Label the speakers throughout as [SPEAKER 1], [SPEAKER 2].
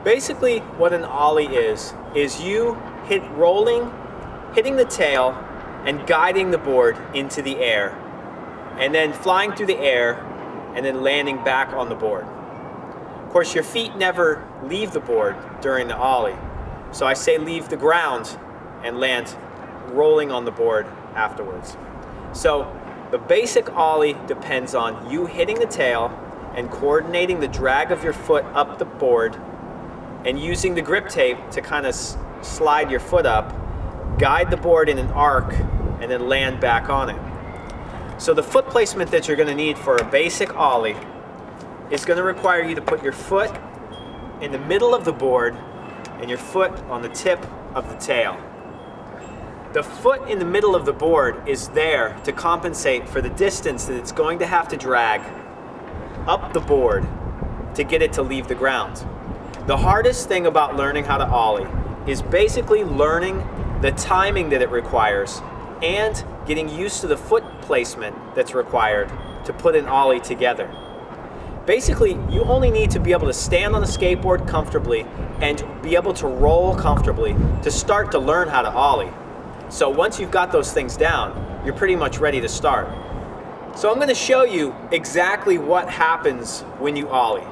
[SPEAKER 1] Basically what an Ollie is you hitting the tail and guiding the board into the air, and then flying through the air and then landing back on the board. Of course, your feet never leave the board during the Ollie, so I say leave the ground and land rolling on the board afterwards. So the basic Ollie depends on you hitting the tail and coordinating the drag of your foot up the board and using the grip tape to kind of slide your foot up, guide the board in an arc, and then land back on it. So the foot placement that you're going to need for a basic Ollie is going to require you to put your foot in the middle of the board and your foot on the tip of the tail. The foot in the middle of the board is there to compensate for the distance that it's going to have to drag up the board to get it to leave the ground. The hardest thing about learning how to Ollie is basically learning the timing that it requires and getting used to the foot placement that's required to put an Ollie together. Basically, you only need to be able to stand on a skateboard comfortably and be able to roll comfortably to start to learn how to Ollie. So once you've got those things down, you're pretty much ready to start. So I'm going to show you exactly what happens when you Ollie.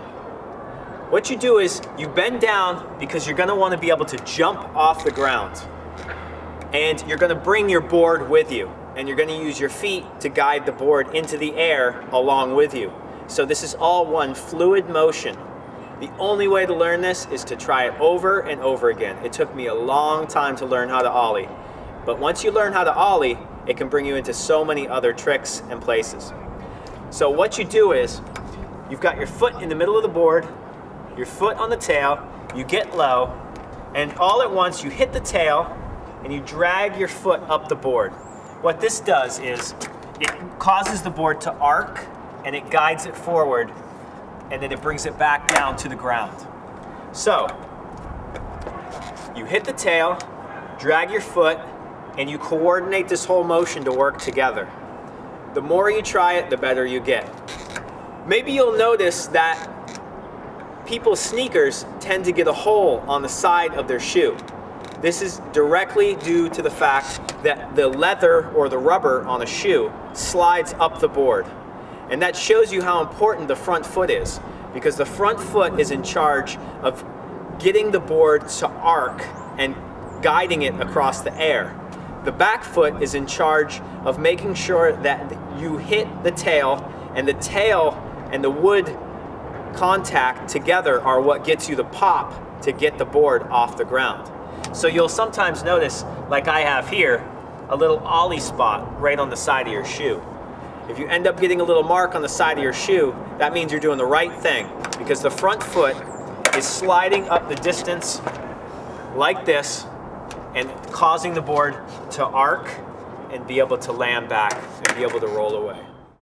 [SPEAKER 1] What you do is you bend down because you're going to want to be able to jump off the ground. And you're going to bring your board with you. And you're going to use your feet to guide the board into the air along with you. So this is all one fluid motion. The only way to learn this is to try it over and over again. It took me a long time to learn how to Ollie. But once you learn how to Ollie, it can bring you into so many other tricks and places. So what you do is, you've got your foot in the middle of the board, your foot on the tail, you get low, and all at once you hit the tail and you drag your foot up the board. What this does is it causes the board to arc and it guides it forward, and then it brings it back down to the ground. So you hit the tail, drag your foot, and you coordinate this whole motion to work together. The more you try it, the better you get. Maybe you'll notice that people's sneakers tend to get a hole on the side of their shoe. This is directly due to the fact that the leather or the rubber on a shoe slides up the board. And that shows you how important the front foot is, because the front foot is in charge of getting the board to arc and guiding it across the air. The back foot is in charge of making sure that you hit the tail and the wood contact together are what gets you the pop to get the board off the ground. So you'll sometimes notice, like I have here, a little Ollie spot right on the side of your shoe. If you end up getting a little mark on the side of your shoe, that means you're doing the right thing, because the front foot is sliding up the distance like this and causing the board to arc and be able to land back and be able to roll away.